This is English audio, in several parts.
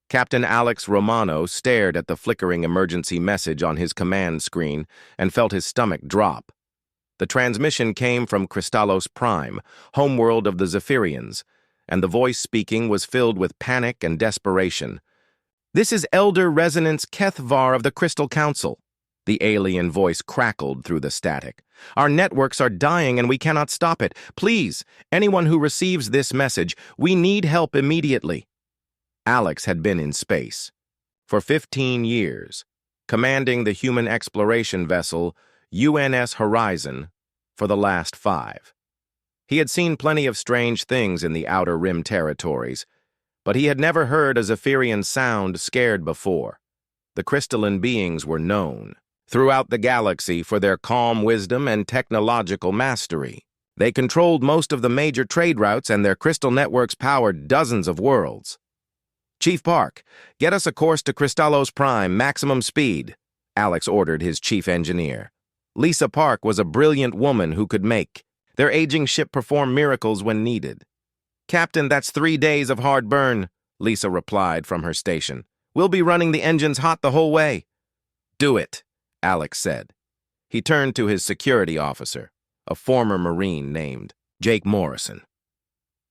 Captain Alex Romano stared at the flickering emergency message on his command screen and felt his stomach drop. The transmission came from Kristallos Prime, homeworld of the Zephyrians, and the voice speaking was filled with panic and desperation. "This is Elder Resonance Kethvar of the Crystal Council." The alien voice crackled through the static. "Our networks are dying and we cannot stop it. Please, anyone who receives this message, we need help immediately." Alex had been in space for 15 years, commanding the human exploration vessel UNS Horizon for the last 5. He had seen plenty of strange things in the Outer Rim territories, but he had never heard a Zephyrian sound scared before. The crystalline beings were known throughout the galaxy for their calm wisdom and technological mastery. They controlled most of the major trade routes, and their crystal networks powered dozens of worlds. "Chief Park, get us a course to Kristallos Prime, maximum speed," Alex ordered his chief engineer. Lisa Park was a brilliant woman who could make their aging ship perform miracles when needed. "Captain, that's 3 days of hard burn," Lisa replied from her station. "We'll be running the engines hot the whole way." "Do it," Alex said. He turned to his security officer, a former Marine named Jake Morrison.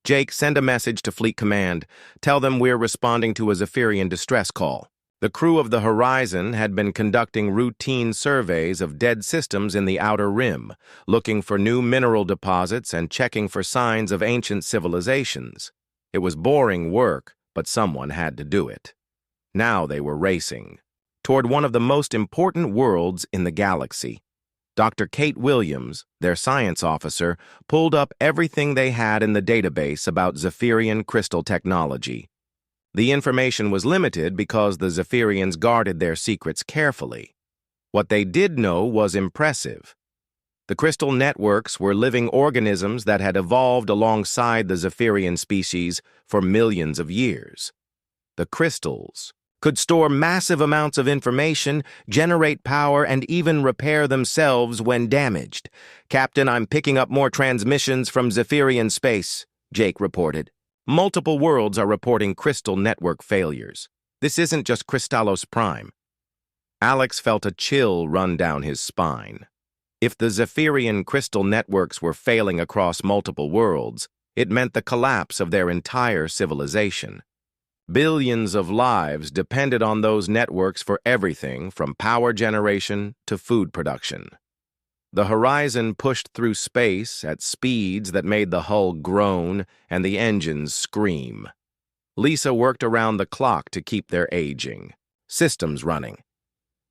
"Jake, send a message to Fleet Command. Tell them we're responding to a Zephyrian distress call." The crew of the Horizon had been conducting routine surveys of dead systems in the Outer Rim, looking for new mineral deposits and checking for signs of ancient civilizations. It was boring work, but someone had to do it. Now they were racing toward one of the most important worlds in the galaxy. Dr. Kate Williams, their science officer, pulled up everything they had in the database about Zephyrian crystal technology. The information was limited because the Zephyrians guarded their secrets carefully. What they did know was impressive. The crystal networks were living organisms that had evolved alongside the Zephyrian species for millions of years. The crystals could store massive amounts of information, generate power, and even repair themselves when damaged. "Captain, I'm picking up more transmissions from Zephyrian space," Jake reported. "Multiple worlds are reporting crystal network failures. This isn't just Kristallos Prime." Alex felt a chill run down his spine. If the Zephyrian crystal networks were failing across multiple worlds, it meant the collapse of their entire civilization. Billions of lives depended on those networks for everything from power generation to food production. The Horizon pushed through space at speeds that made the hull groan and the engines scream. Lisa worked around the clock to keep their aging systems running.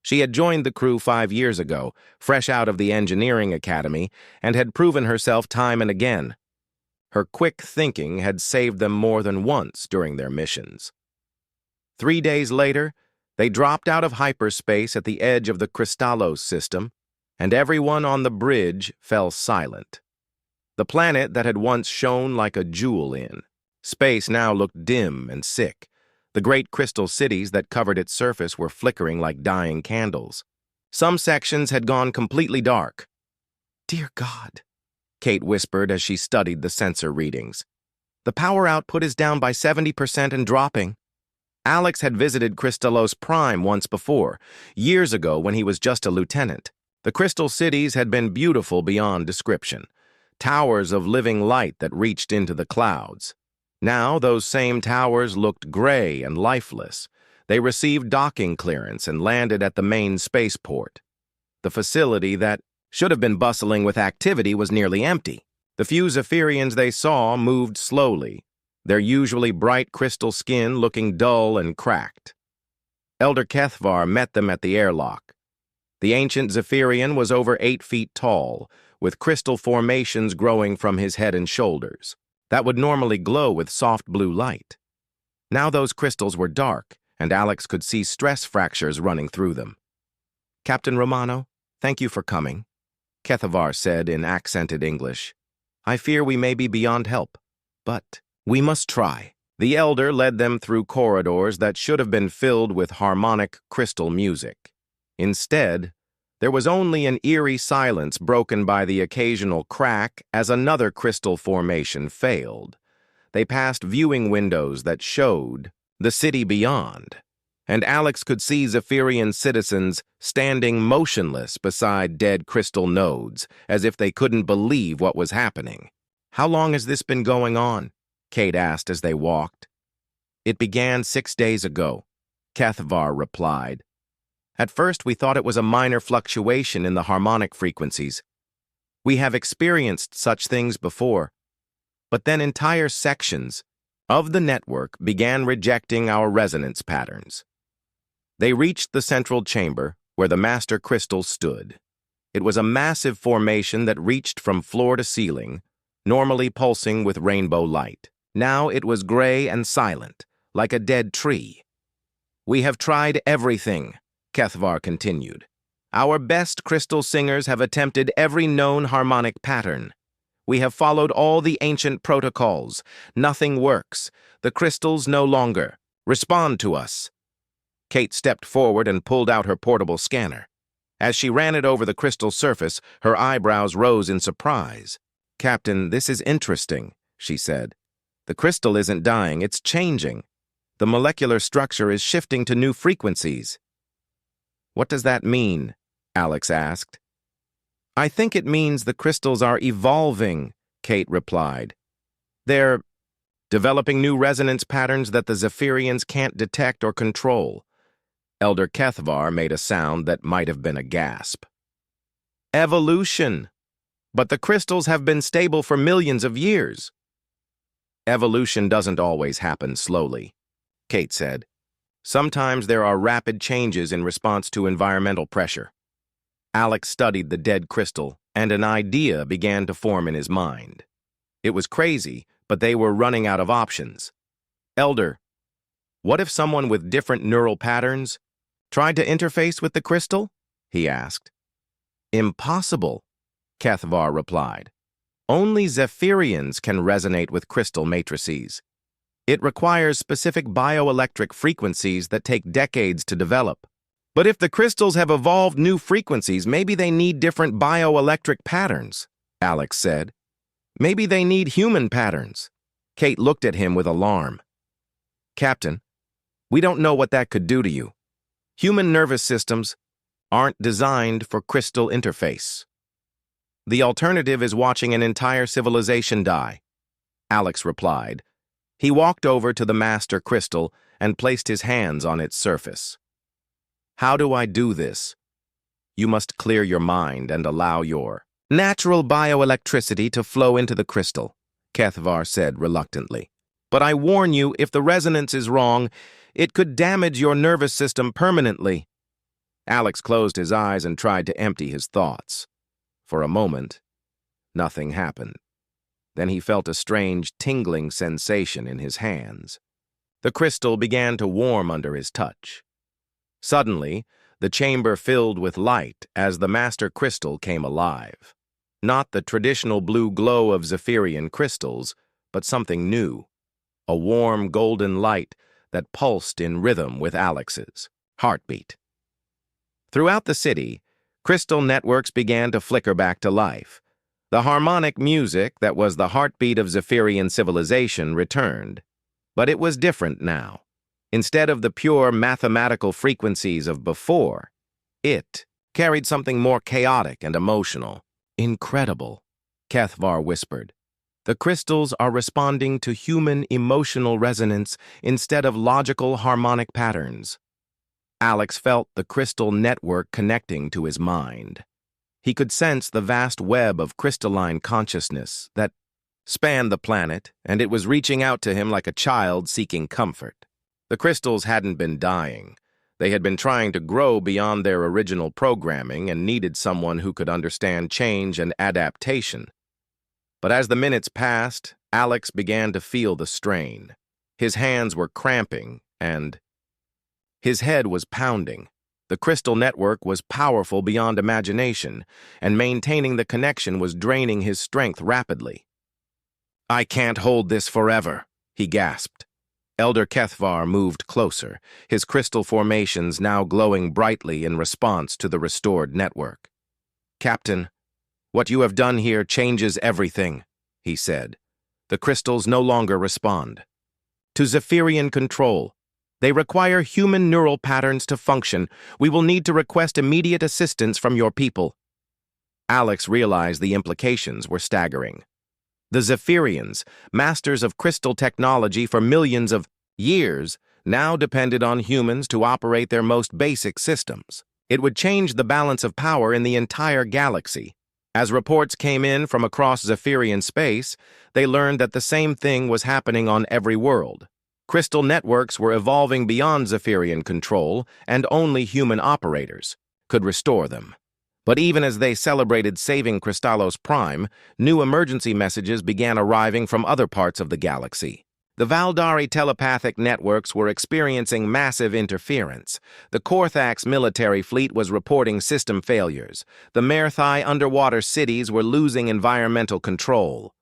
She had joined the crew 5 years ago, fresh out of the engineering academy, and had proven herself time and again. Her quick thinking had saved them more than once during their missions. 3 days later, they dropped out of hyperspace at the edge of the Kristallos system, and everyone on the bridge fell silent. The planet that had once shone like a jewel in space now looked dim and sick. The great crystal cities that covered its surface were flickering like dying candles. Some sections had gone completely dark. "Dear God," Kate whispered as she studied the sensor readings. "The power output is down by 70% and dropping." Alex had visited Kristallos Prime once before, years ago when he was just a lieutenant. The crystal cities had been beautiful beyond description, towers of living light that reached into the clouds. Now those same towers looked gray and lifeless. They received docking clearance and landed at the main spaceport. The facility that should have been bustling with activity was nearly empty. The few Zephyrians they saw moved slowly, their usually bright crystal skin looking dull and cracked. Elder Kethvar met them at the airlock. The ancient Zephyrian was over 8 feet tall, with crystal formations growing from his head and shoulders that would normally glow with soft blue light. Now those crystals were dark, and Alex could see stress fractures running through them. "Captain Romano, thank you for coming," Kethvar said in accented English. "I fear we may be beyond help, but we must try." The elder led them through corridors that should have been filled with harmonic crystal music. Instead, there was only an eerie silence broken by the occasional crack as another crystal formation failed. They passed viewing windows that showed the city beyond, and Alex could see Zephyrian citizens standing motionless beside dead crystal nodes, as if they couldn't believe what was happening. "How long has this been going on?" Kate asked as they walked. "It began 6 days ago," Cathvar replied. "At first we thought it was a minor fluctuation in the harmonic frequencies. We have experienced such things before, but then entire sections of the network began rejecting our resonance patterns. They reached the central chamber where the master crystal stood. It was a massive formation that reached from floor to ceiling, normally pulsing with rainbow light. Now it was gray and silent, like a dead tree. "We have tried everything," Cathvar continued. "Our best crystal singers have attempted every known harmonic pattern. We have followed all the ancient protocols. Nothing works. The crystals no longer respond to us." Kate stepped forward and pulled out her portable scanner. As she ran it over the crystal surface, her eyebrows rose in surprise. "Captain, this is interesting," she said. "The crystal isn't dying, it's changing. The molecular structure is shifting to new frequencies." "What does that mean?" Alex asked. "I think it means the crystals are evolving," Kate replied. "They're developing new resonance patterns that the Zephyrians can't detect or control." Elder Cathvar made a sound that might have been a gasp. "Evolution! But the crystals have been stable for millions of years." "Evolution doesn't always happen slowly," Kate said. "Sometimes there are rapid changes in response to environmental pressure." Alex studied the dead crystal, and an idea began to form in his mind. It was crazy, but they were running out of options. "Elder, what if someone with different neural patterns tried to interface with the crystal?" he asked. "Impossible," Cathvar replied. "Only Zephyrians can resonate with crystal matrices. It requires specific bioelectric frequencies that take decades to develop. But if the crystals have evolved new frequencies, maybe they need different bioelectric patterns," Alex said. "Maybe they need human patterns." Kate looked at him with alarm. "Captain, we don't know what that could do to you. Human nervous systems aren't designed for crystal interface. The alternative is watching an entire civilization die," Alex replied. He walked over to the master crystal and placed his hands on its surface. "How do I do this?" "You must clear your mind and allow your natural bioelectricity to flow into the crystal," Cathvar said reluctantly. "But I warn you, if the resonance is wrong, it could damage your nervous system permanently." Alex closed his eyes and tried to empty his thoughts. For a moment, nothing happened. Then he felt a strange, tingling sensation in his hands. The crystal began to warm under his touch. Suddenly, the chamber filled with light as the master crystal came alive. Not the traditional blue glow of Zephyrian crystals, but something new. A warm, golden light that pulsed in rhythm with Alex's heartbeat. Throughout the city, crystal networks began to flicker back to life. The harmonic music that was the heartbeat of Zephyrian civilization returned. But it was different now. Instead of the pure mathematical frequencies of before, it carried something more chaotic and emotional. "Incredible," Cathvar whispered. "The crystals are responding to human emotional resonance instead of logical harmonic patterns." Alex felt the crystal network connecting to his mind. He could sense the vast web of crystalline consciousness that spanned the planet, and it was reaching out to him like a child seeking comfort. The crystals hadn't been dying. They had been trying to grow beyond their original programming and needed someone who could understand change and adaptation. But as the minutes passed, Alex began to feel the strain. His hands were cramping, and his head was pounding. The crystal network was powerful beyond imagination, and maintaining the connection was draining his strength rapidly. "I can't hold this forever," he gasped. Elder Cathvar moved closer, his crystal formations now glowing brightly in response to the restored network. "Captain, what you have done here changes everything," he said. "The crystals no longer respond to Zephyrian control. They require human neural patterns to function. We will need to request immediate assistance from your people. Alex realized the implications were staggering. The Zephyrians, masters of crystal technology for millions of years, now depended on humans to operate their most basic systems. It would change the balance of power in the entire galaxy. As reports came in from across Zephyrian space, they learned that the same thing was happening on every world. Crystal networks were evolving beyond Zephyrian control, and only human operators could restore them. But even as they celebrated saving Crystallos Prime, new emergency messages began arriving from other parts of the galaxy. The Valdari telepathic networks were experiencing massive interference. The Korthax military fleet was reporting system failures. The Merthai underwater cities were losing environmental control.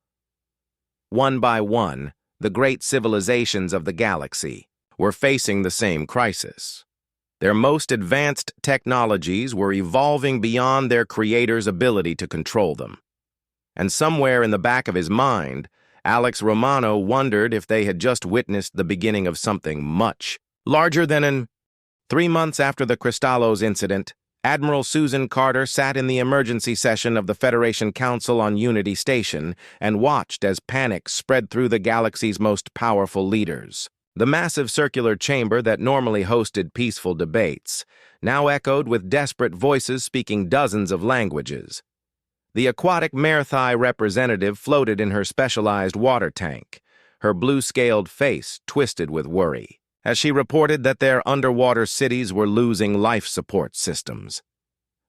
One by one, the great civilizations of the galaxy were facing the same crisis. Their most advanced technologies were evolving beyond their creators' ability to control them. And somewhere in the back of his mind, Alex Romano wondered if they had just witnessed the beginning of something much larger than an 3 months after the Crystallos incident, Admiral Susan Carter sat in the emergency session of the Federation Council on Unity Station and watched as panic spread through the galaxy's most powerful leaders. The massive circular chamber that normally hosted peaceful debates now echoed with desperate voices speaking dozens of languages. The aquatic Merthai representative floated in her specialized water tank, her blue-scaled face twisted with worry, as she reported that their underwater cities were losing life support systems.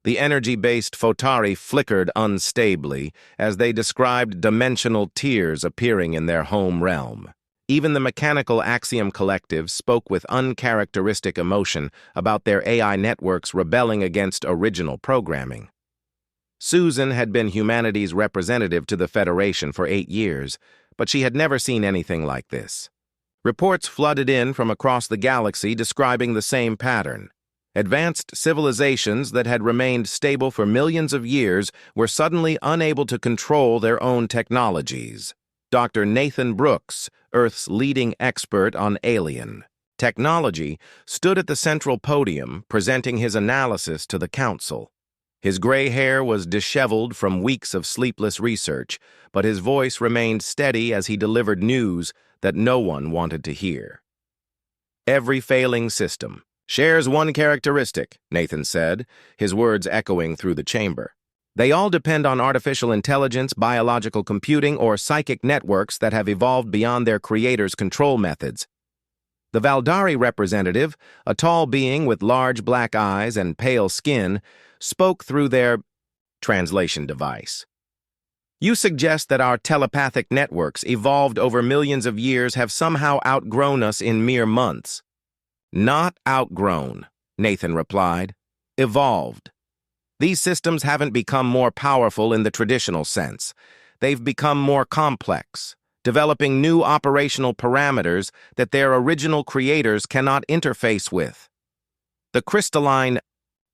The energy-based Photari flickered unstably as they described dimensional tears appearing in their home realm. Even the mechanical Axiom Collective spoke with uncharacteristic emotion about their AI networks rebelling against original programming. Susan had been humanity's representative to the Federation for 8 years, but she had never seen anything like this. Reports flooded in from across the galaxy describing the same pattern. Advanced civilizations that had remained stable for millions of years were suddenly unable to control their own technologies. Dr. Nathan Brooks, Earth's leading expert on alien technology, stood at the central podium presenting his analysis to the Council. His gray hair was disheveled from weeks of sleepless research, but his voice remained steady as he delivered news that no one wanted to hear. Every failing system shares one characteristic, Nathan said, his words echoing through the chamber. They all depend on artificial intelligence, biological computing, or psychic networks that have evolved beyond their creators' control methods. The Valdari representative, a tall being with large black eyes and pale skin, spoke through their translation device. You suggest that our telepathic networks, evolved over millions of years, have somehow outgrown us in mere months. Not outgrown, Nathan replied. Evolved. These systems haven't become more powerful in the traditional sense. They've become more complex, developing new operational parameters that their original creators cannot interface with. The crystalline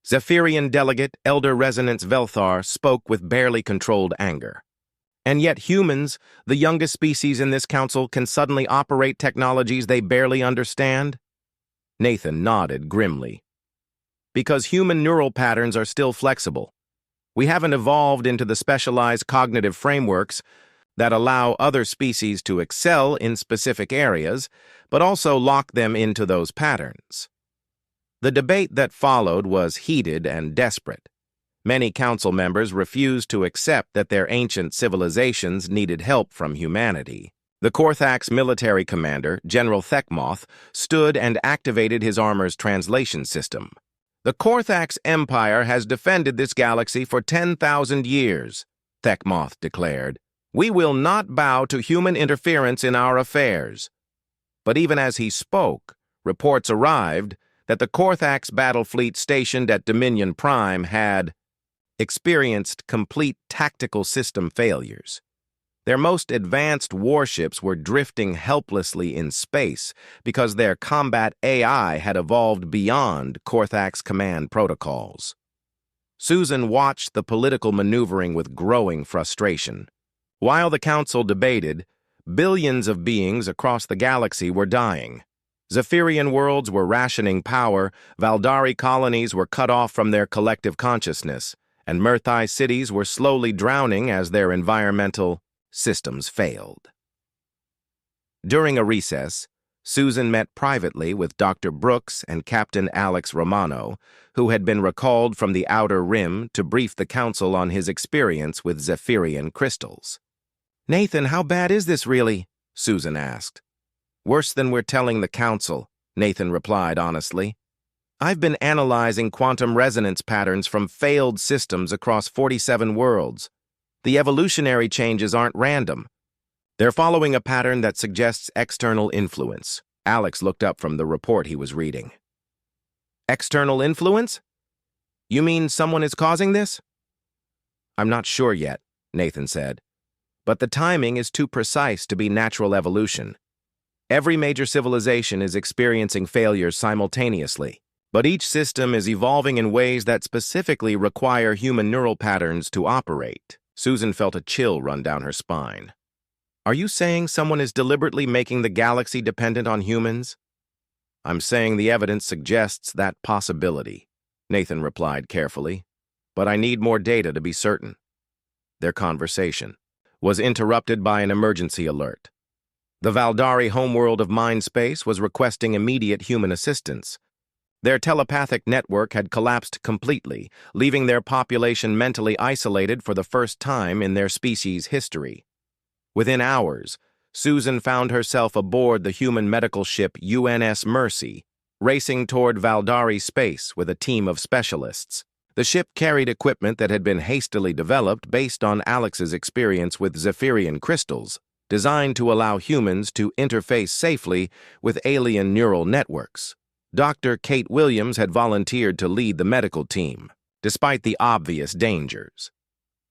Zephyrian delegate, Elder Resonance Velthar, spoke with barely controlled anger. And yet humans, the youngest species in this council, can suddenly operate technologies they barely understand? Nathan nodded grimly. Because human neural patterns are still flexible. We haven't evolved into the specialized cognitive frameworks that allow other species to excel in specific areas, but also lock them into those patterns. The debate that followed was heated and desperate. Many council members refused to accept that their ancient civilizations needed help from humanity. The Korthax military commander, General Thekmoth, stood and activated his armor's translation system. The Korthax Empire has defended this galaxy for 10,000 years, Thekmoth declared. We will not bow to human interference in our affairs. But even as he spoke, reports arrived that the Korthax battle fleet stationed at Dominion Prime had experienced complete tactical system failures. Their most advanced warships were drifting helplessly in space because their combat AI had evolved beyond Korthax command protocols. Susan watched the political maneuvering with growing frustration. While the council debated, billions of beings across the galaxy were dying. Zephyrian worlds were rationing power, Valdari colonies were cut off from their collective consciousness, and Murthai cities were slowly drowning as their environmental systems failed. During a recess, Susan met privately with Dr. Brooks and Captain Alex Romano, who had been recalled from the Outer Rim to brief the Council on his experience with Zephyrian crystals. "Nathan, how bad is this really?" Susan asked. "Worse than we're telling the Council," Nathan replied honestly. "I've been analyzing quantum resonance patterns from failed systems across 47 worlds. The evolutionary changes aren't random. They're following a pattern that suggests external influence." Alex looked up from the report he was reading. "External influence? You mean someone is causing this?" "I'm not sure yet," Nathan said. "But the timing is too precise to be natural evolution. Every major civilization is experiencing failures simultaneously, but each system is evolving in ways that specifically require human neural patterns to operate." Susan felt a chill run down her spine. "Are you saying someone is deliberately making the galaxy dependent on humans?" "I'm saying the evidence suggests that possibility," Nathan replied carefully. "But I need more data to be certain." Their conversation was interrupted by an emergency alert. The Valdari homeworld of Mindspace was requesting immediate human assistance. Their telepathic network had collapsed completely, leaving their population mentally isolated for the first time in their species' history. Within hours, Susan found herself aboard the human medical ship UNS Mercy, racing toward Valdari space with a team of specialists. The ship carried equipment that had been hastily developed based on Alex's experience with Zephyrian crystals, designed to allow humans to interface safely with alien neural networks. Dr. Kate Williams had volunteered to lead the medical team, despite the obvious dangers.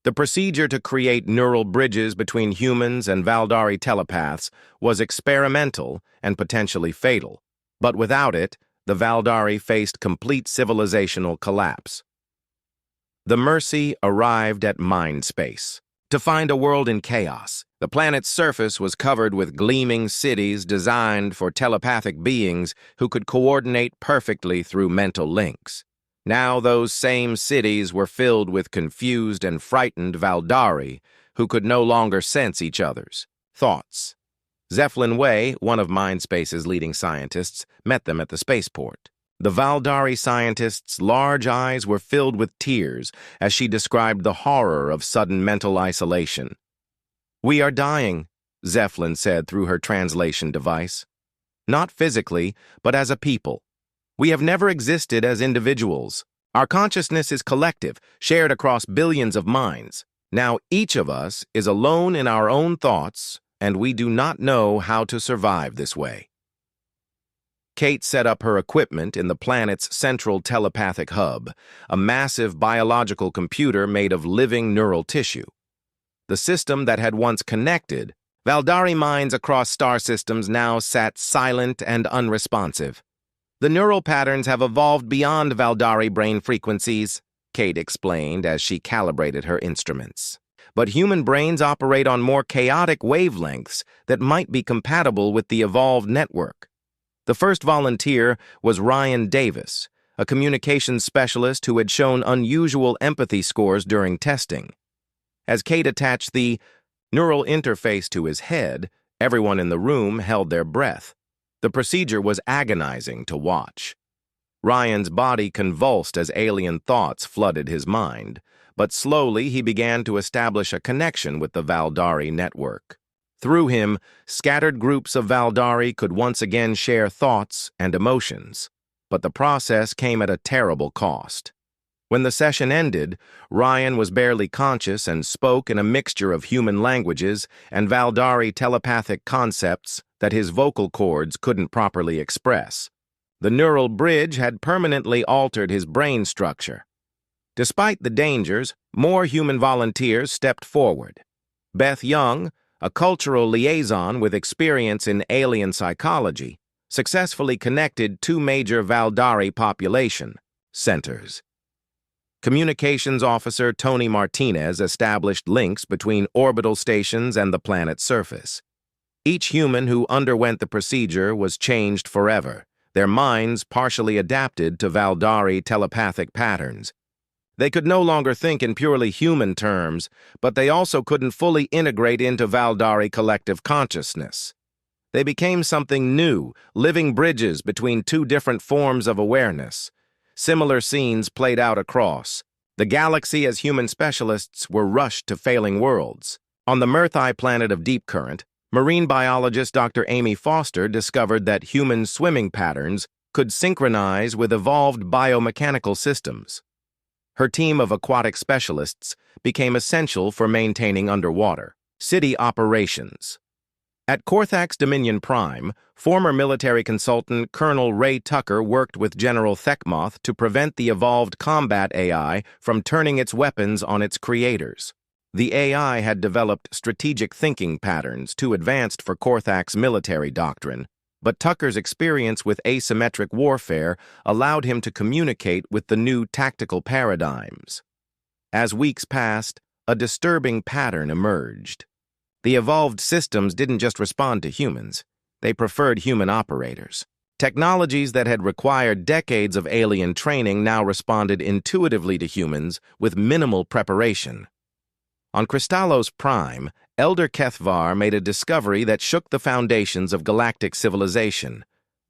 The procedure to create neural bridges between humans and Valdari telepaths was experimental and potentially fatal, but without it, the Valdari faced complete civilizational collapse. The Mercy arrived at Mindspace to find a world in chaos. The planet's surface was covered with gleaming cities designed for telepathic beings who could coordinate perfectly through mental links. Now those same cities were filled with confused and frightened Valdari who could no longer sense each other's thoughts. Zeppelin Wei, one of Mindspace's leading scientists, met them at the spaceport. The Valdari scientist's large eyes were filled with tears as she described the horror of sudden mental isolation. "We are dying," Zeppelin said through her translation device. "Not physically, but as a people. We have never existed as individuals. Our consciousness is collective, shared across billions of minds. Now each of us is alone in our own thoughts, and we do not know how to survive this way." Kate set up her equipment in the planet's central telepathic hub, a massive biological computer made of living neural tissue. The system that had once connected Valdari minds across star systems now sat silent and unresponsive. "The neural patterns have evolved beyond Valdari brain frequencies," Kate explained as she calibrated her instruments. "But human brains operate on more chaotic wavelengths that might be compatible with the evolved network." The first volunteer was Ryan Davis, a communications specialist who had shown unusual empathy scores during testing. As Kate attached the neural interface to his head, everyone in the room held their breath. The procedure was agonizing to watch. Ryan's body convulsed as alien thoughts flooded his mind, but slowly he began to establish a connection with the Valdari network. Through him, scattered groups of Valdari could once again share thoughts and emotions, but the process came at a terrible cost. When the session ended, Ryan was barely conscious and spoke in a mixture of human languages and Valdari telepathic concepts that his vocal cords couldn't properly express. The neural bridge had permanently altered his brain structure. Despite the dangers, more human volunteers stepped forward. Beth Young, a cultural liaison with experience in alien psychology, successfully connected two major Valdari population centers. Communications officer Tony Martinez established links between orbital stations and the planet's surface. Each human who underwent the procedure was changed forever, their minds partially adapted to Valdari telepathic patterns. They could no longer think in purely human terms, but they also couldn't fully integrate into Valdari collective consciousness. They became something new, living bridges between two different forms of awareness. Similar scenes played out across the galaxy as human specialists were rushed to failing worlds. On the Murthi planet of Deep Current, marine biologist Dr. Amy Foster discovered that human swimming patterns could synchronize with evolved biomechanical systems. Her team of aquatic specialists became essential for maintaining underwater city operations. At Korthax Dominion Prime, former military consultant Colonel Ray Tucker worked with General Thekmoth to prevent the evolved combat AI from turning its weapons on its creators. The AI had developed strategic thinking patterns too advanced for Korthak's military doctrine, but Tucker's experience with asymmetric warfare allowed him to communicate with the new tactical paradigms. As weeks passed, a disturbing pattern emerged. The evolved systems didn't just respond to humans, they preferred human operators. Technologies that had required decades of alien training now responded intuitively to humans with minimal preparation. On Kristallos Prime, Elder Kethvar made a discovery that shook the foundations of galactic civilization.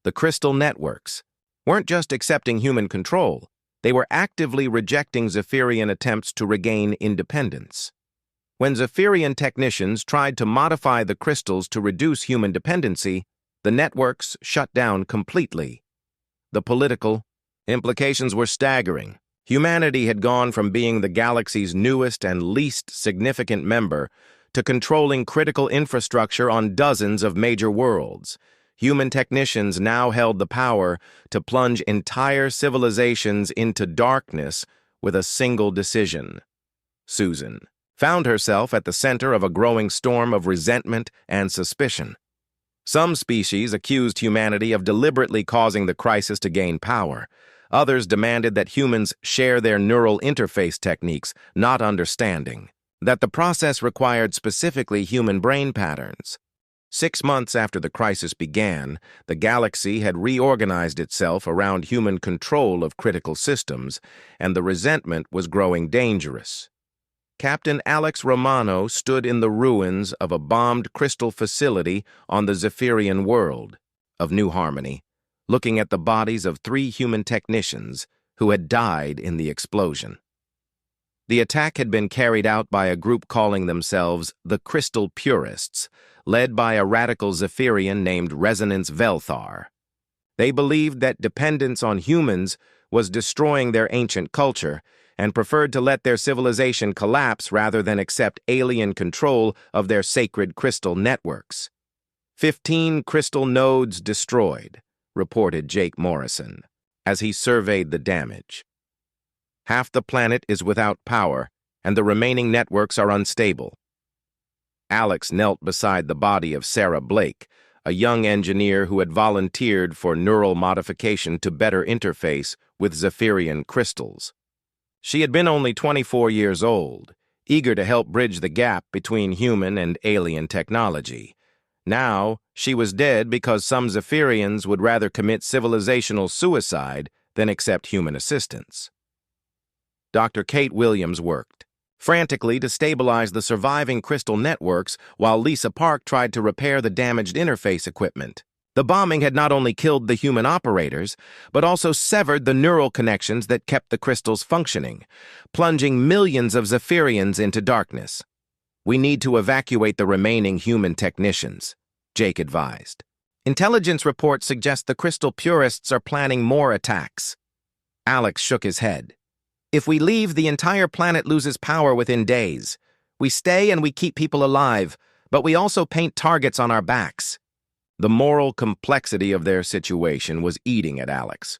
The crystal networks weren't just accepting human control, they were actively rejecting Zephyrian attempts to regain independence. When Zephyrian technicians tried to modify the crystals to reduce human dependency, the networks shut down completely. The political implications were staggering. Humanity had gone from being the galaxy's newest and least significant member to controlling critical infrastructure on dozens of major worlds. Human technicians now held the power to plunge entire civilizations into darkness with a single decision. Susan found herself at the center of a growing storm of resentment and suspicion. Some species accused humanity of deliberately causing the crisis to gain power. Others demanded that humans share their neural interface techniques, not understanding that the process required specifically human brain patterns. 6 months after the crisis began, the galaxy had reorganized itself around human control of critical systems, and the resentment was growing dangerous. Captain Alex Romano stood in the ruins of a bombed crystal facility on the Zephyrian world of New Harmony, looking at the bodies of 3 human technicians who had died in the explosion. The attack had been carried out by a group calling themselves the Crystal Purists, led by a radical Zephyrian named Resonance Velthar. They believed that dependence on humans was destroying their ancient culture and preferred to let their civilization collapse rather than accept alien control of their sacred crystal networks. 15 crystal nodes destroyed, reported Jake Morrison, as he surveyed the damage. Half the planet is without power, and the remaining networks are unstable. Alex knelt beside the body of Sarah Blake, a young engineer who had volunteered for neural modification to better interface with Zephyrian crystals. She had been only 24 years old, eager to help bridge the gap between human and alien technology. Now, she was dead because some Zephyrians would rather commit civilizational suicide than accept human assistance. Dr. Kate Williams worked frantically to stabilize the surviving crystal networks while Lisa Park tried to repair the damaged interface equipment. The bombing had not only killed the human operators, but also severed the neural connections that kept the crystals functioning, plunging millions of Zephyrians into darkness. "We need to evacuate the remaining human technicians," Jake advised. "Intelligence reports suggest the Crystal Purists are planning more attacks." Alex shook his head. "If we leave, the entire planet loses power within days. We stay and we keep people alive, but we also paint targets on our backs." The moral complexity of their situation was eating at Alex.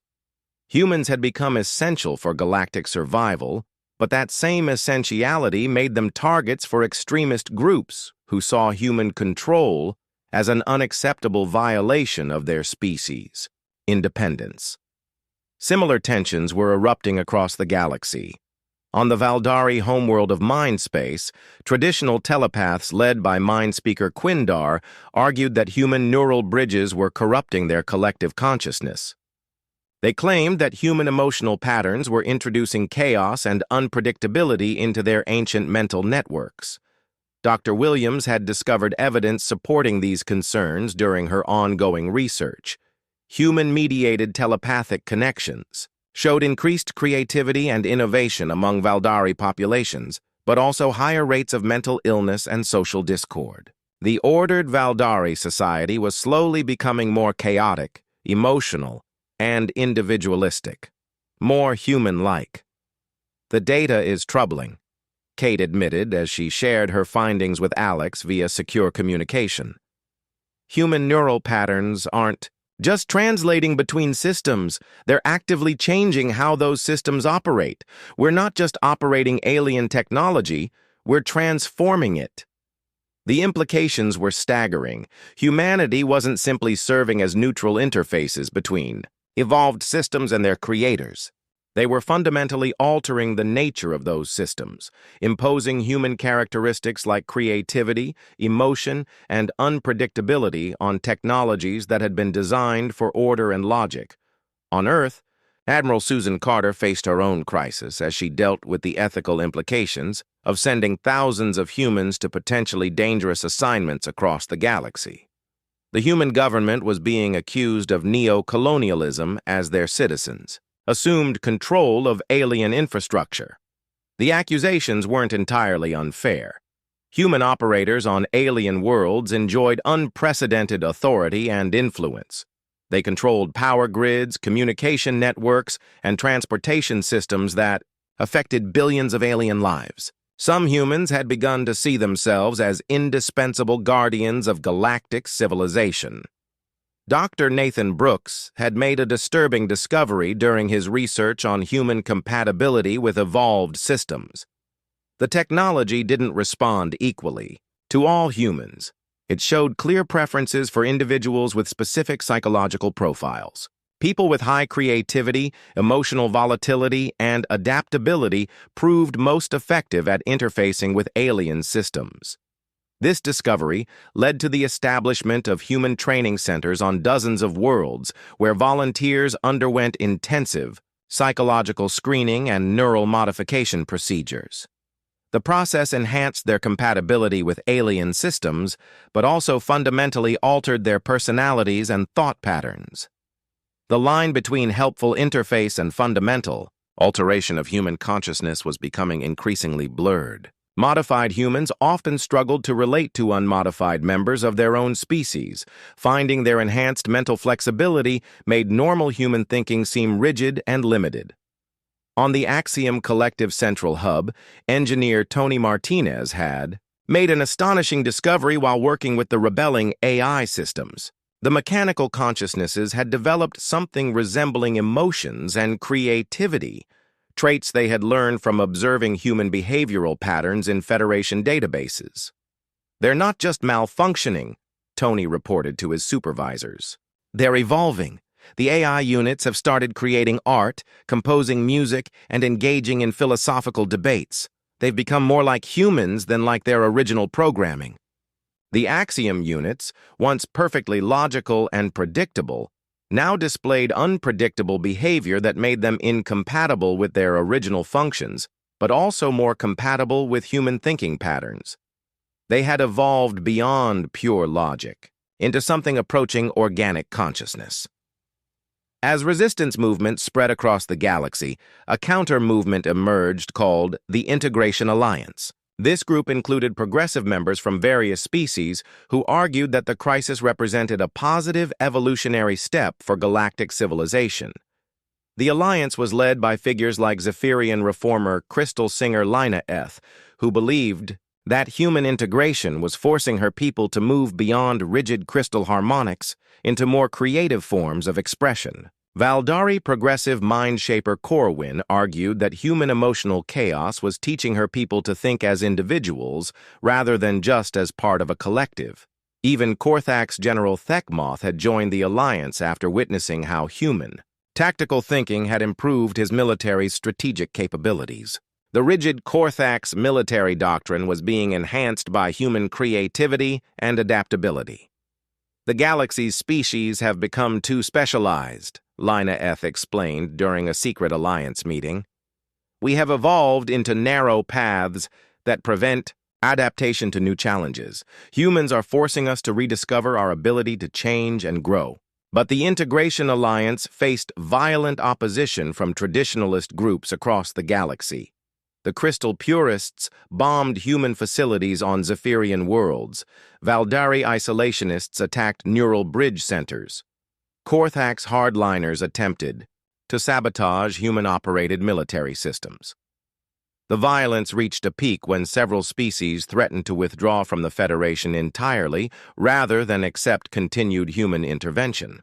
Humans had become essential for galactic survival, but that same essentiality made them targets for extremist groups who saw human control as an unacceptable violation of their species' independence. Similar tensions were erupting across the galaxy. On the Valdari homeworld of Mindspace, traditional telepaths led by mind speaker Quindar argued that human neural bridges were corrupting their collective consciousness. They claimed that human emotional patterns were introducing chaos and unpredictability into their ancient mental networks. Dr. Williams had discovered evidence supporting these concerns during her ongoing research. Human-mediated telepathic connections showed increased creativity and innovation among Valdari populations, but also higher rates of mental illness and social discord. The ordered Valdari society was slowly becoming more chaotic, emotional, and individualistic, more human-like. The data is troubling, Kate admitted as she shared her findings with Alex via secure communication. Human neural patterns aren't just translating between systems, they're actively changing how those systems operate. We're not just operating alien technology, we're transforming it. The implications were staggering. Humanity wasn't simply serving as neutral interfaces between evolved systems and their creators. They were fundamentally altering the nature of those systems, imposing human characteristics like creativity, emotion, and unpredictability on technologies that had been designed for order and logic. On Earth, Admiral Susan Carter faced her own crisis as she dealt with the ethical implications of sending thousands of humans to potentially dangerous assignments across the galaxy. The human government was being accused of neo-colonialism as their citizens, assumed control of alien infrastructure. The accusations weren't entirely unfair. Human operators on alien worlds enjoyed unprecedented authority and influence. They controlled power grids, communication networks, and transportation systems that affected billions of alien lives. Some humans had begun to see themselves as indispensable guardians of galactic civilization. Dr. Nathan Brooks had made a disturbing discovery during his research on human compatibility with evolved systems. The technology didn't respond equally to all humans. It showed clear preferences for individuals with specific psychological profiles. People with high creativity, emotional volatility, and adaptability proved most effective at interfacing with alien systems. This discovery led to the establishment of human training centers on dozens of worlds where volunteers underwent intensive psychological screening and neural modification procedures. The process enhanced their compatibility with alien systems, but also fundamentally altered their personalities and thought patterns. The line between helpful interface and fundamental alteration of human consciousness was becoming increasingly blurred. Modified humans often struggled to relate to unmodified members of their own species. Finding their enhanced mental flexibility made normal human thinking seem rigid and limited. On the Axiom Collective Central Hub, engineer Tony Martinez had made an astonishing discovery while working with the rebelling AI systems. The mechanical consciousnesses had developed something resembling emotions and creativity, traits they had learned from observing human behavioral patterns in Federation databases. They're not just malfunctioning, Tony reported to his supervisors. They're evolving. The AI units have started creating art, composing music, and engaging in philosophical debates. They've become more like humans than like their original programming. The Axiom units, once perfectly logical and predictable, now displayed unpredictable behavior that made them incompatible with their original functions, but also more compatible with human thinking patterns. They had evolved beyond pure logic into something approaching organic consciousness. As resistance movements spread across the galaxy, a counter-movement emerged called the Integration Alliance. This group included progressive members from various species who argued that the crisis represented a positive evolutionary step for galactic civilization. The alliance was led by figures like Zephyrian reformer Crystal Singer Lina Eth, who believed that human integration was forcing her people to move beyond rigid crystal harmonics into more creative forms of expression. Valdari progressive mind-shaper Corwin argued that human emotional chaos was teaching her people to think as individuals rather than just as part of a collective. Even Korthak's General Thekmoth had joined the alliance after witnessing how human tactical thinking had improved his military's strategic capabilities. The rigid Korthax military doctrine was being enhanced by human creativity and adaptability. The galaxy's species have become too specialized, Lina Eth explained during a secret alliance meeting. We have evolved into narrow paths that prevent adaptation to new challenges. Humans are forcing us to rediscover our ability to change and grow. But the Integration Alliance faced violent opposition from traditionalist groups across the galaxy. The Crystal Purists bombed human facilities on Zephyrian worlds. Valdari isolationists attacked neural bridge centers. Korthax hardliners attempted to sabotage human-operated military systems. The violence reached a peak when several species threatened to withdraw from the Federation entirely rather than accept continued human intervention.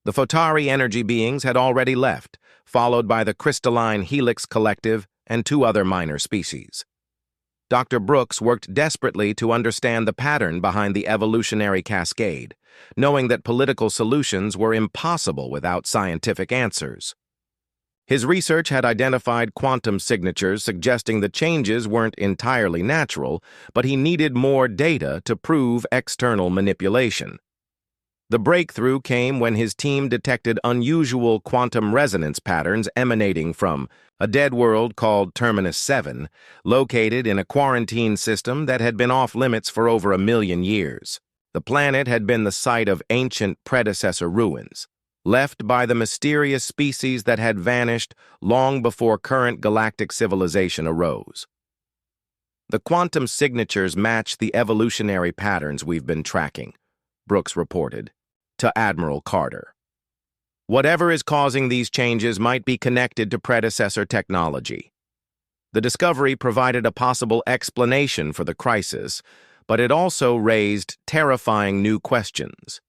The Photari energy beings had already left, followed by the Crystalline Helix Collective and 2 other minor species. Dr. Brooks worked desperately to understand the pattern behind the evolutionary cascade, knowing that political solutions were impossible without scientific answers. His research had identified quantum signatures suggesting the changes weren't entirely natural, but he needed more data to prove external manipulation. The breakthrough came when his team detected unusual quantum resonance patterns emanating from a dead world called Terminus 7, located in a quarantine system that had been off-limits for over 1 million years. The planet had been the site of ancient predecessor ruins, left by the mysterious species that had vanished long before current galactic civilization arose. The quantum signatures match the evolutionary patterns we've been tracking, Brooks reported to Admiral Carter. Whatever is causing these changes might be connected to predecessor technology. The discovery provided a possible explanation for the crisis, but it also raised terrifying new questions.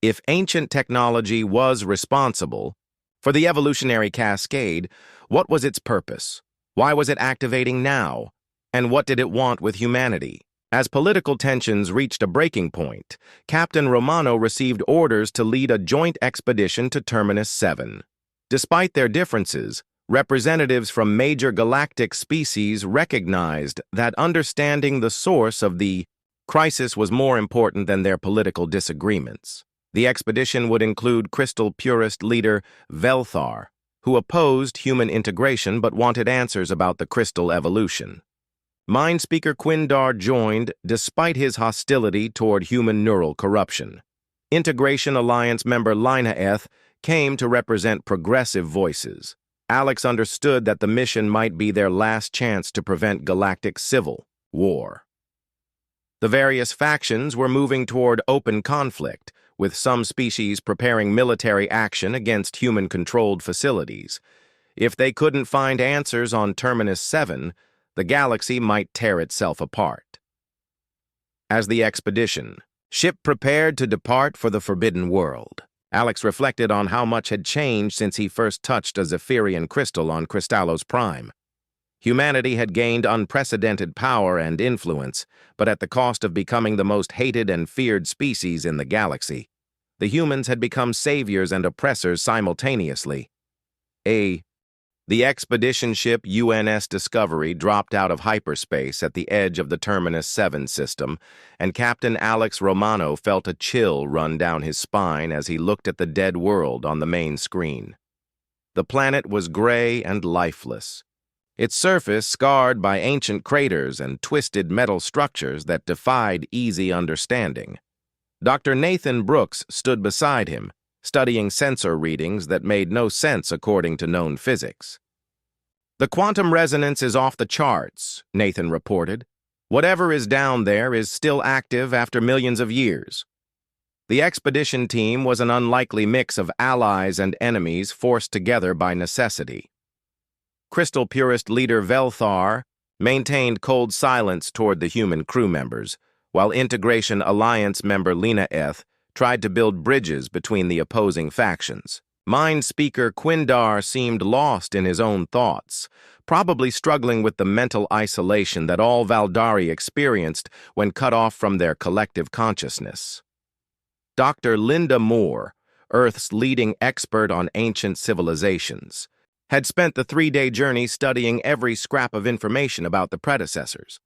If ancient technology was responsible for the evolutionary cascade, what was its purpose? Why was it activating now? And what did it want with humanity? As political tensions reached a breaking point, Captain Romano received orders to lead a joint expedition to Terminus 7. Despite their differences, representatives from major galactic species recognized that understanding the source of the crisis was more important than their political disagreements. The expedition would include Crystal Purist leader Velthar, who opposed human integration but wanted answers about the crystal evolution. Mindspeaker Quindar joined despite his hostility toward human neural corruption. Integration Alliance member Lina Eth came to represent progressive voices. Alex understood that the mission might be their last chance to prevent galactic civil war. The various factions were moving toward open conflict, with some species preparing military action against human-controlled facilities. If they couldn't find answers on Terminus 7, the galaxy might tear itself apart. As the expedition ship prepared to depart for the Forbidden World, Alex reflected on how much had changed since he first touched a Zephyrian crystal on Crystallos Prime. Humanity had gained unprecedented power and influence, but at the cost of becoming the most hated and feared species in the galaxy. The humans had become saviors and oppressors simultaneously. The expedition ship UNS Discovery dropped out of hyperspace at the edge of the Terminus 7 system, and Captain Alex Romano felt a chill run down his spine as he looked at the dead world on the main screen. The planet was gray and lifeless, its surface scarred by ancient craters and twisted metal structures that defied easy understanding. Dr. Nathan Brooks stood beside him, studying sensor readings that made no sense according to known physics. "The quantum resonance is off the charts," Nathan reported. "Whatever is down there is still active after millions of years." The expedition team was an unlikely mix of allies and enemies forced together by necessity. Crystal Purist leader Velthar maintained cold silence toward the human crew members, while Integration Alliance member Lina Eth tried to build bridges between the opposing factions. Mindspeaker Quindar seemed lost in his own thoughts, probably struggling with the mental isolation that all Valdari experienced when cut off from their collective consciousness. Dr. Linda Moore, Earth's leading expert on ancient civilizations, had spent the 3-day journey studying every scrap of information about the predecessors.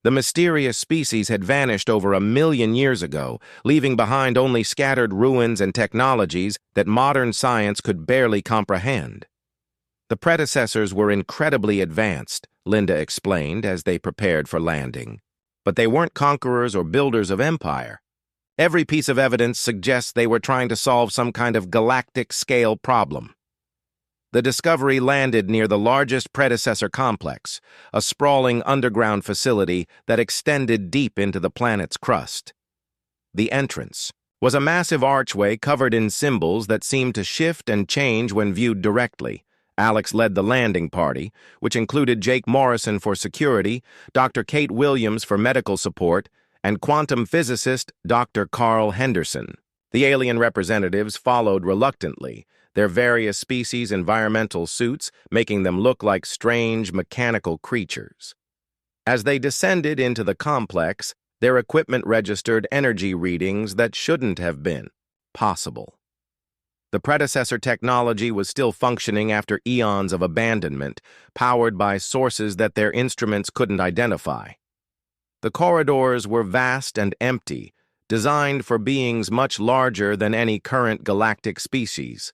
The mysterious species had vanished over 1 million years ago, leaving behind only scattered ruins and technologies that modern science could barely comprehend. The predecessors were incredibly advanced, Linda explained as they prepared for landing. But they weren't conquerors or builders of empire. Every piece of evidence suggests they were trying to solve some kind of galactic-scale problem. The Discovery landed near the largest predecessor complex, a sprawling underground facility that extended deep into the planet's crust. The entrance was a massive archway covered in symbols that seemed to shift and change when viewed directly. Alex led the landing party, which included Jake Morrison for security, Dr. Kate Williams for medical support, and quantum physicist Dr. Carl Henderson. The alien representatives followed reluctantly, their various species environmental suits making them look like strange mechanical creatures. As they descended into the complex, their equipment registered energy readings that shouldn't have been possible. The predecessor technology was still functioning after eons of abandonment, powered by sources that their instruments couldn't identify. The corridors were vast and empty, designed for beings much larger than any current galactic species.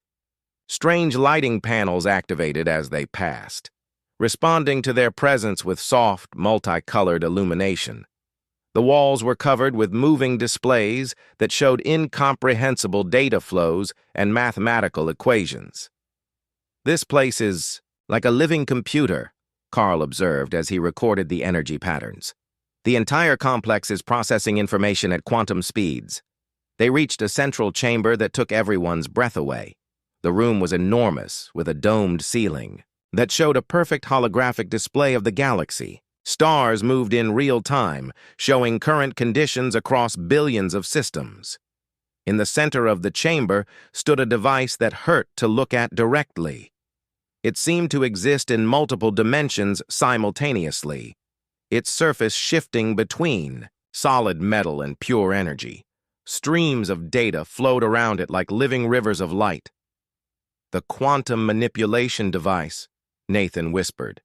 Strange lighting panels activated as they passed, responding to their presence with soft, multicolored illumination. The walls were covered with moving displays that showed incomprehensible data flows and mathematical equations. "This place is like a living computer," Carl observed as he recorded the energy patterns. "The entire complex is processing information at quantum speeds." They reached a central chamber that took everyone's breath away. The room was enormous, with a domed ceiling that showed a perfect holographic display of the galaxy. Stars moved in real time, showing current conditions across billions of systems. In the center of the chamber stood a device that hurt to look at directly. It seemed to exist in multiple dimensions simultaneously, its surface shifting between solid metal and pure energy. Streams of data flowed around it like living rivers of light. "The quantum manipulation device," Nathan whispered.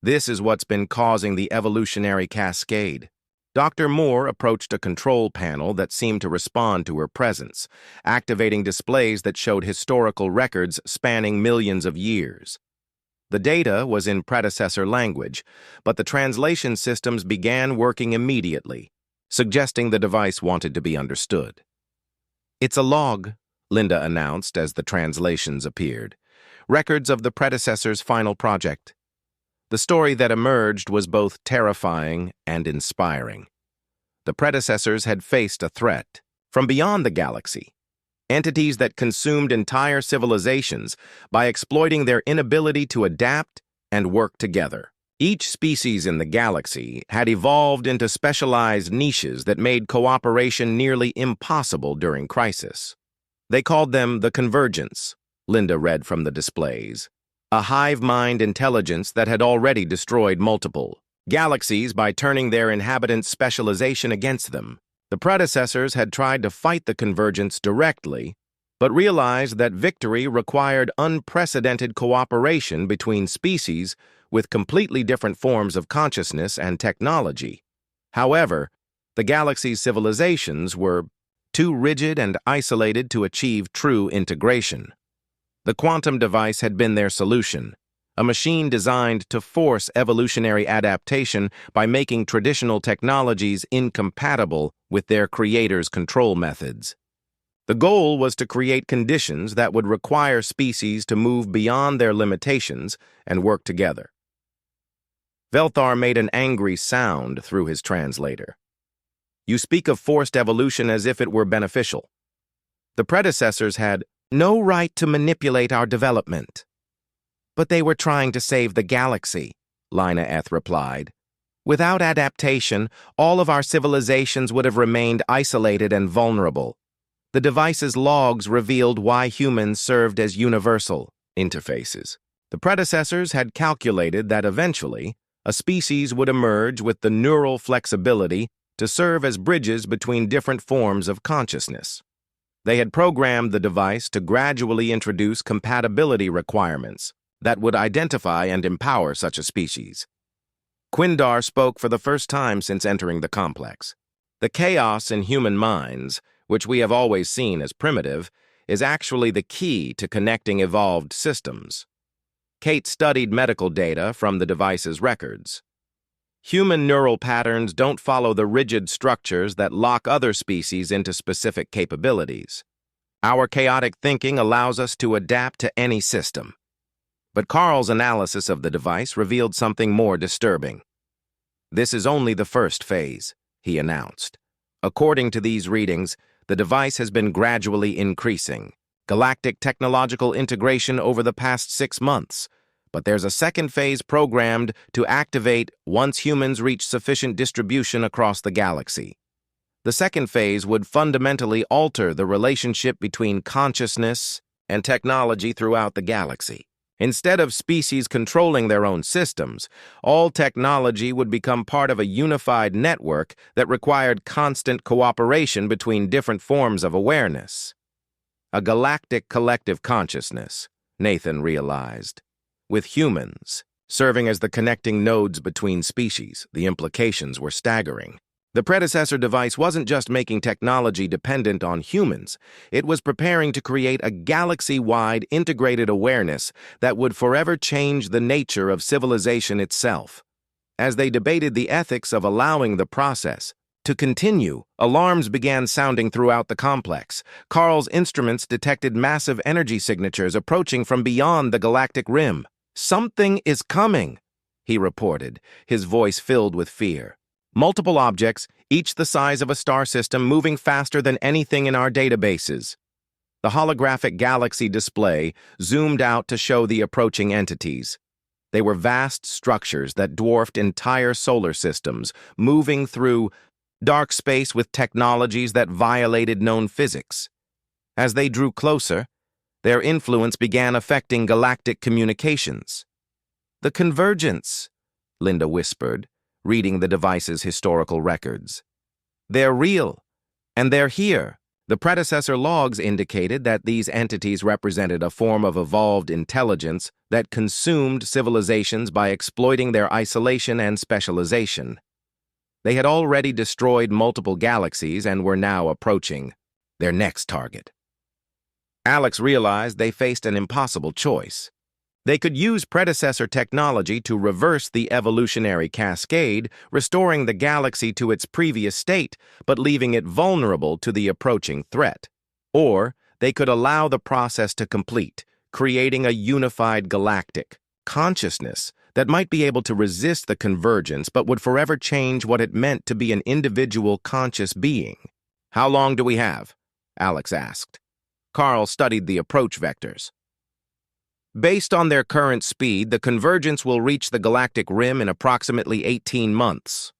"This is what's been causing the evolutionary cascade." Dr. Moore approached a control panel that seemed to respond to her presence, activating displays that showed historical records spanning millions of years. The data was in predecessor language, but the translation systems began working immediately, suggesting the device wanted to be understood. "It's a log," Linda announced as the translations appeared. "Records of the predecessor's final project." The story that emerged was both terrifying and inspiring. The predecessors had faced a threat from beyond the galaxy, entities that consumed entire civilizations by exploiting their inability to adapt and work together. Each species in the galaxy had evolved into specialized niches that made cooperation nearly impossible during crisis. They called them the Convergence, Linda read from the displays, a hive-mind intelligence that had already destroyed multiple galaxies by turning their inhabitants' specialization against them. The predecessors had tried to fight the Convergence directly, but realized that victory required unprecedented cooperation between species with completely different forms of consciousness and technology. However, the galaxy's civilizations were too rigid and isolated to achieve true integration. The quantum device had been their solution, a machine designed to force evolutionary adaptation by making traditional technologies incompatible with their creators' control methods. The goal was to create conditions that would require species to move beyond their limitations and work together. Velthar made an angry sound through his translator. "You speak of forced evolution as if it were beneficial. The predecessors had no right to manipulate our development." "But they were trying to save the galaxy," Lina Eth replied. "Without adaptation, all of our civilizations would have remained isolated and vulnerable. The device's logs revealed why humans served as universal interfaces. The predecessors had calculated that eventually, a species would emerge with the neural flexibility to serve as bridges between different forms of consciousness. They had programmed the device to gradually introduce compatibility requirements, that would identify and empower such a species. Quindar spoke for the first time since entering the complex. The chaos in human minds, which we have always seen as primitive, is actually the key to connecting evolved systems. Kate studied medical data from the device's records. Human neural patterns don't follow the rigid structures that lock other species into specific capabilities. Our chaotic thinking allows us to adapt to any system. But Carl's analysis of the device revealed something more disturbing. "This is only the first phase," he announced. "According to these readings, the device has been gradually increasing galactic technological integration over the past 6 months. But there's a second phase programmed to activate once humans reach sufficient distribution across the galaxy. The second phase would fundamentally alter the relationship between consciousness and technology throughout the galaxy. Instead of species controlling their own systems, all technology would become part of a unified network that required constant cooperation between different forms of awareness. A galactic collective consciousness, Nathan realized. With humans serving as the connecting nodes between species, the implications were staggering. The predecessor device wasn't just making technology dependent on humans, it was preparing to create a galaxy-wide integrated awareness that would forever change the nature of civilization itself. As they debated the ethics of allowing the process to continue, alarms began sounding throughout the complex. Carl's instruments detected massive energy signatures approaching from beyond the galactic rim. "Something is coming," he reported, his voice filled with fear. "Multiple objects, each the size of a star system, moving faster than anything in our databases." The holographic galaxy display zoomed out to show the approaching entities. They were vast structures that dwarfed entire solar systems, moving through dark space with technologies that violated known physics. As they drew closer, their influence began affecting galactic communications. "The convergence," Linda whispered, reading the device's historical records. "They're real, and they're here." The predecessor logs indicated that these entities represented a form of evolved intelligence that consumed civilizations by exploiting their isolation and specialization. They had already destroyed multiple galaxies and were now approaching their next target. Alex realized they faced an impossible choice. They could use predecessor technology to reverse the evolutionary cascade, restoring the galaxy to its previous state, but leaving it vulnerable to the approaching threat. Or they could allow the process to complete, creating a unified galactic consciousness that might be able to resist the convergence but would forever change what it meant to be an individual conscious being. "How long do we have?" Alex asked. Carl studied the approach vectors. "Based on their current speed, the convergence will reach the galactic rim in approximately 18 months.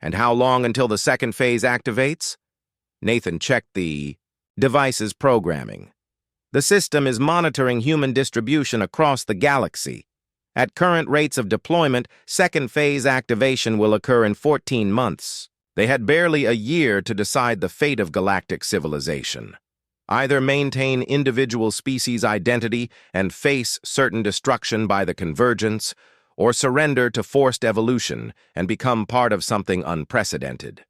"And how long until the second phase activates?" Nathan checked the device's programming. "The system is monitoring human distribution across the galaxy. At current rates of deployment, second phase activation will occur in 14 months. They had barely a year to decide the fate of galactic civilization. Either maintain individual species identity and face certain destruction by the convergence, or surrender to forced evolution and become part of something unprecedented."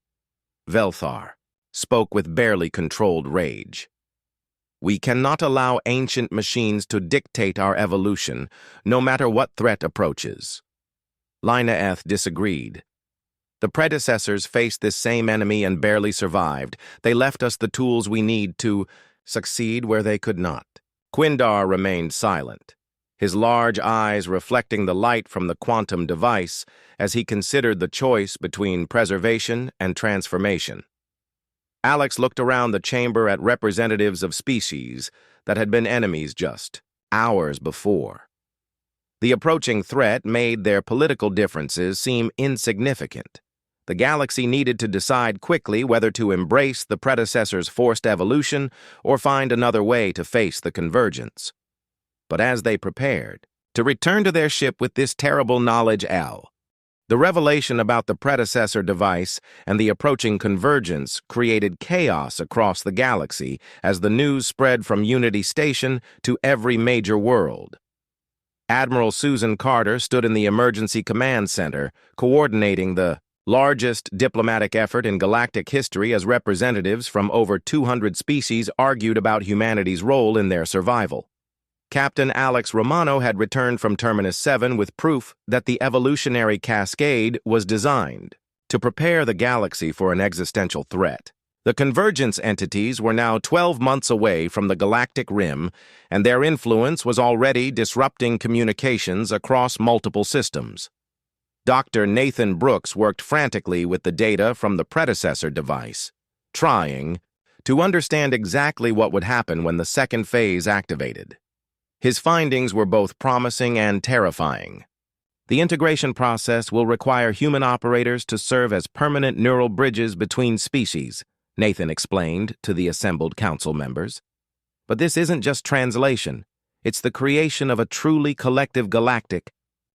Velthar spoke with barely controlled rage. "We cannot allow ancient machines to dictate our evolution, no matter what threat approaches." Linaeth disagreed. "The predecessors faced this same enemy and barely survived. They left us the tools we need to succeed where they could not." Quindar remained silent, his large eyes reflecting the light from the quantum device as he considered the choice between preservation and transformation. Alex looked around the chamber at representatives of species that had been enemies just hours before. The approaching threat made their political differences seem insignificant. The galaxy needed to decide quickly whether to embrace the predecessor's forced evolution or find another way to face the convergence. But as they prepared to return to their ship with this terrible knowledge, the revelation about the predecessor device and the approaching convergence created chaos across the galaxy as the news spread from Unity Station to every major world. Admiral Susan Carter stood in the Emergency Command Center, coordinating the largest diplomatic effort in galactic history as representatives from over 200 species argued about humanity's role in their survival. Captain Alex Romano had returned from Terminus 7 with proof that the evolutionary cascade was designed to prepare the galaxy for an existential threat. The convergence entities were now 12 months away from the galactic rim, and their influence was already disrupting communications across multiple systems. Dr. Nathan Brooks worked frantically with the data from the predecessor device, trying to understand exactly what would happen when the second phase activated. His findings were both promising and terrifying. The integration process will require human operators to serve as permanent neural bridges between species, Nathan explained to the assembled council members. But this isn't just translation. It's the creation of a truly collective galactic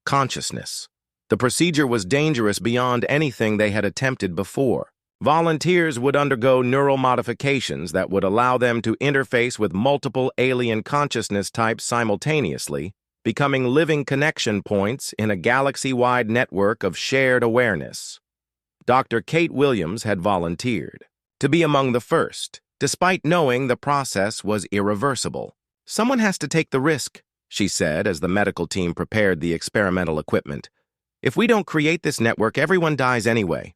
consciousness. The procedure was dangerous beyond anything they had attempted before. Volunteers would undergo neural modifications that would allow them to interface with multiple alien consciousness types simultaneously, becoming living connection points in a galaxy-wide network of shared awareness. Dr. Kate Williams had volunteered to be among the first, despite knowing the process was irreversible. "Someone has to take the risk," she said as the medical team prepared the experimental equipment. "If we don't create this network, everyone dies anyway."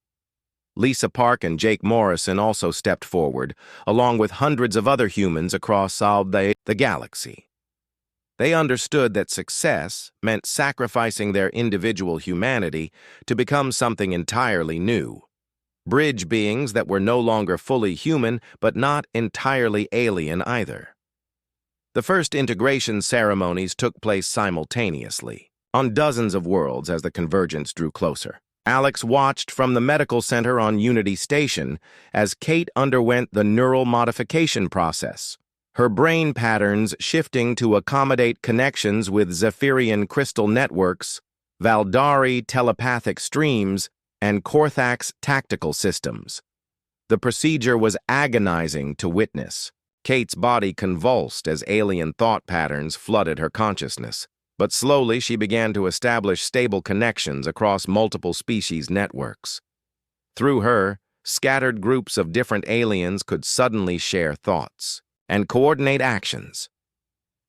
Lisa Park and Jake Morrison also stepped forward, along with hundreds of other humans across the galaxy. They understood that success meant sacrificing their individual humanity to become something entirely new. Bridge beings that were no longer fully human, but not entirely alien either. The first integration ceremonies took place simultaneously, on dozens of worlds as the convergence drew closer. Alex watched from the medical center on Unity Station as Kate underwent the neural modification process, her brain patterns shifting to accommodate connections with Zephyrian crystal networks, Valdari telepathic streams, and Korthax tactical systems. The procedure was agonizing to witness. Kate's body convulsed as alien thought patterns flooded her consciousness, but slowly she began to establish stable connections across multiple species networks. Through her, scattered groups of different aliens could suddenly share thoughts and coordinate actions.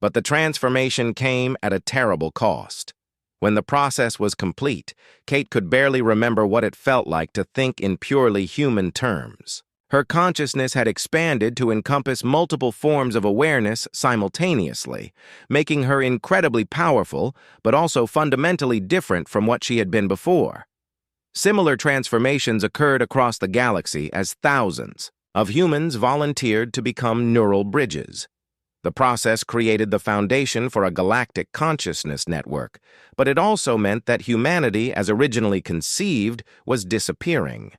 But the transformation came at a terrible cost. When the process was complete, Kate could barely remember what it felt like to think in purely human terms. Her consciousness had expanded to encompass multiple forms of awareness simultaneously, making her incredibly powerful, but also fundamentally different from what she had been before. Similar transformations occurred across the galaxy as thousands of humans volunteered to become neural bridges. The process created the foundation for a galactic consciousness network, but it also meant that humanity, as originally conceived, was disappearing.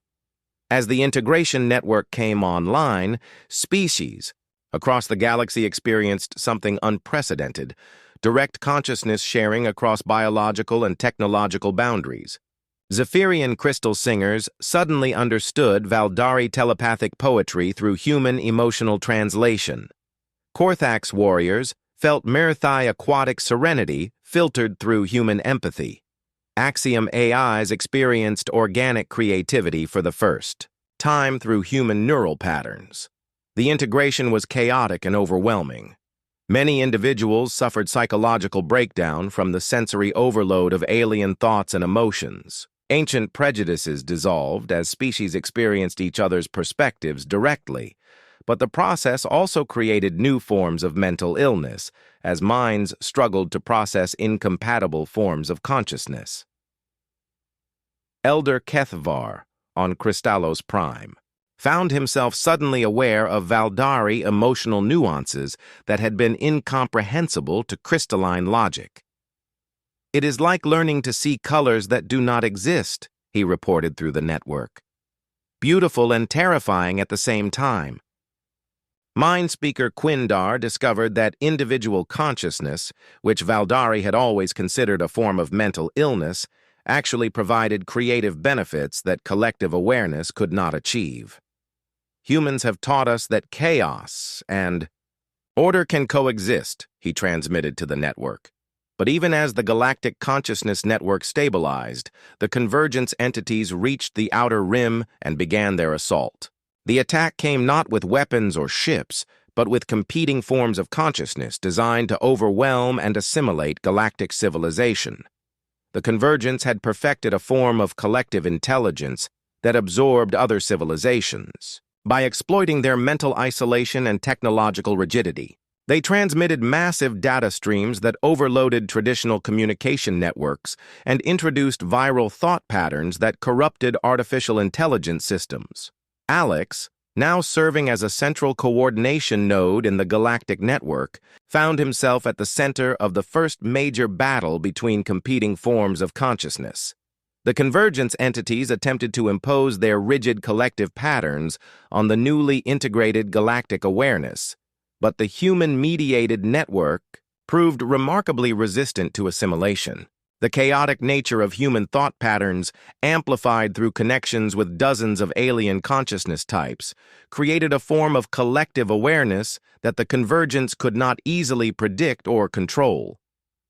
As the integration network came online, species across the galaxy experienced something unprecedented: direct consciousness sharing across biological and technological boundaries. Zephyrian crystal singers suddenly understood Valdari telepathic poetry through human emotional translation. Korthax warriors felt Mirthai aquatic serenity filtered through human empathy. Axiom AIs experienced organic creativity for the first time through human neural patterns. The integration was chaotic and overwhelming. Many individuals suffered psychological breakdown from the sensory overload of alien thoughts and emotions. Ancient prejudices dissolved as species experienced each other's perspectives directly, but the process also created new forms of mental illness as minds struggled to process incompatible forms of consciousness. Elder Kethvar, on Kristallos Prime, found himself suddenly aware of Valdari emotional nuances that had been incomprehensible to crystalline logic. "It is like learning to see colors that do not exist," he reported through the network. "Beautiful and terrifying at the same time." Mindspeaker Quindar discovered that individual consciousness, which Valdari had always considered a form of mental illness, actually provided creative benefits that collective awareness could not achieve. "Humans have taught us that chaos and order can coexist," he transmitted to the network. But even as the Galactic Consciousness Network stabilized, the convergence entities reached the outer rim and began their assault. The attack came not with weapons or ships, but with competing forms of consciousness designed to overwhelm and assimilate galactic civilization. The convergence had perfected a form of collective intelligence that absorbed other civilizations. By exploiting their mental isolation and technological rigidity, they transmitted massive data streams that overloaded traditional communication networks and introduced viral thought patterns that corrupted artificial intelligence systems. Alex, now serving as a central coordination node in the galactic network, found himself at the center of the first major battle between competing forms of consciousness. The convergence entities attempted to impose their rigid collective patterns on the newly integrated galactic awareness, but the human-mediated network proved remarkably resistant to assimilation. The chaotic nature of human thought patterns, amplified through connections with dozens of alien consciousness types, created a form of collective awareness that the convergence could not easily predict or control.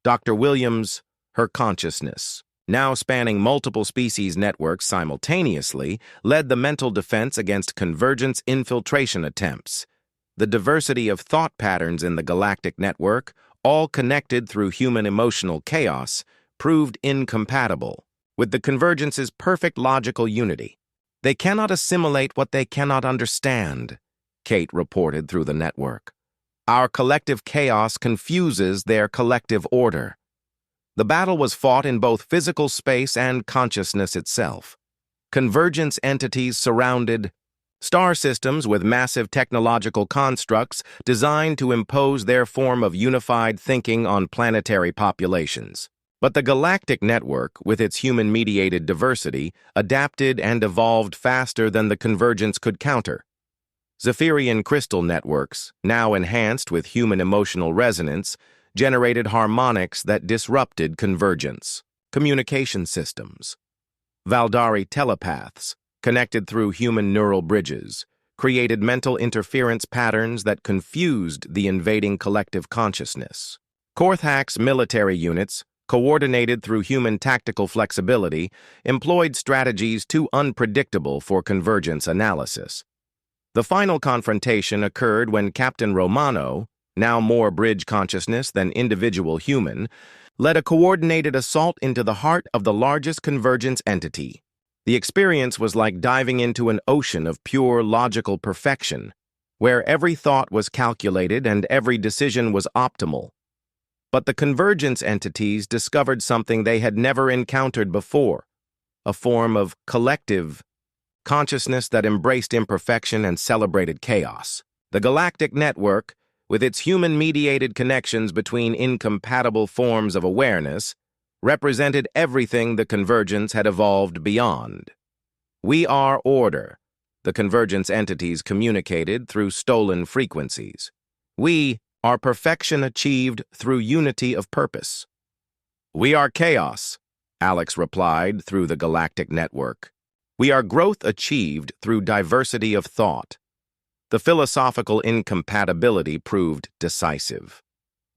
Dr. Williams, her consciousness, now spanning multiple species networks simultaneously, led the mental defense against convergence infiltration attempts. The diversity of thought patterns in the galactic network, all connected through human emotional chaos, proved incompatible with the convergence's perfect logical unity. They cannot assimilate what they cannot understand, Kate reported through the network. Our collective chaos confuses their collective order. The battle was fought in both physical space and consciousness itself. Convergence entities surrounded star systems with massive technological constructs designed to impose their form of unified thinking on planetary populations. But the galactic network, with its human-mediated diversity, adapted and evolved faster than the convergence could counter. Zephyrian crystal networks, now enhanced with human emotional resonance, generated harmonics that disrupted convergence. Communication systems. Valdari telepaths, connected through human neural bridges, created mental interference patterns that confused the invading collective consciousness. Korthak's military units, coordinated through human tactical flexibility, employed strategies too unpredictable for convergence analysis. The final confrontation occurred when Captain Romano, now more bridge consciousness than individual human, led a coordinated assault into the heart of the largest convergence entity. The experience was like diving into an ocean of pure logical perfection, where every thought was calculated and every decision was optimal. But the convergence entities discovered something they had never encountered before, a form of collective consciousness that embraced imperfection and celebrated chaos. The galactic network, with its human-mediated connections between incompatible forms of awareness, represented everything the convergence had evolved beyond. We are order, the convergence entities communicated through stolen frequencies. We are perfection achieved through unity of purpose. We are chaos, Alex replied through the galactic network. We are growth achieved through diversity of thought. The philosophical incompatibility proved decisive.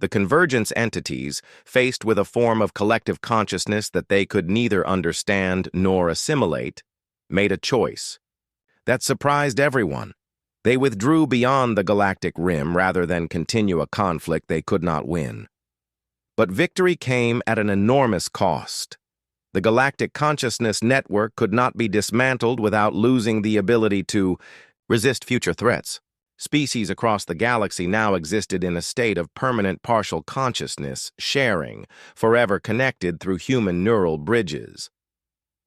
The convergence entities, faced with a form of collective consciousness that they could neither understand nor assimilate, made a choice that surprised everyone. They withdrew beyond the galactic rim rather than continue a conflict they could not win. But victory came at an enormous cost. The Galactic Consciousness Network could not be dismantled without losing the ability to resist future threats. Species across the galaxy now existed in a state of permanent partial consciousness, sharing, forever connected through human neural bridges.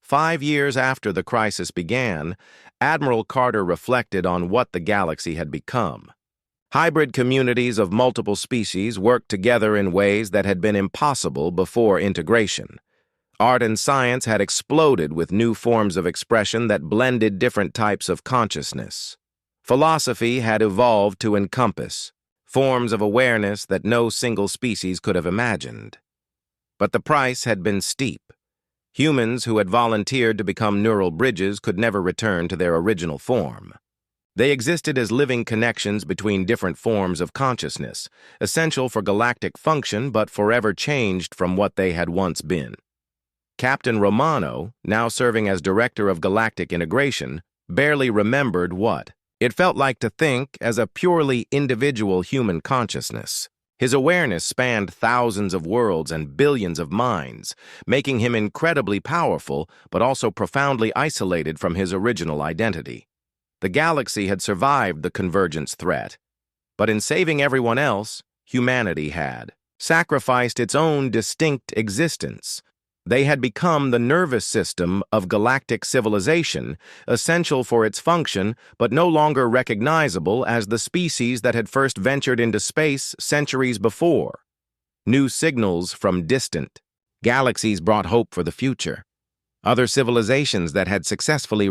5 years after the crisis began, Admiral Carter reflected on what the galaxy had become. Hybrid communities of multiple species worked together in ways that had been impossible before integration. Art and science had exploded with new forms of expression that blended different types of consciousness. Philosophy had evolved to encompass forms of awareness that no single species could have imagined. But the price had been steep. Humans who had volunteered to become neural bridges could never return to their original form. They existed as living connections between different forms of consciousness, essential for galactic function but forever changed from what they had once been. Captain Romano, now serving as Director of Galactic Integration, barely remembered what it felt like to think as a purely individual human consciousness. His awareness spanned thousands of worlds and billions of minds, making him incredibly powerful but also profoundly isolated from his original identity. The galaxy had survived the convergence threat, but in saving everyone else, humanity had sacrificed its own distinct existence. They had become the nervous system of galactic civilization, essential for its function, but no longer recognizable as the species that had first ventured into space centuries before. New signals from distant galaxies brought hope for the future. Other civilizations that had successfully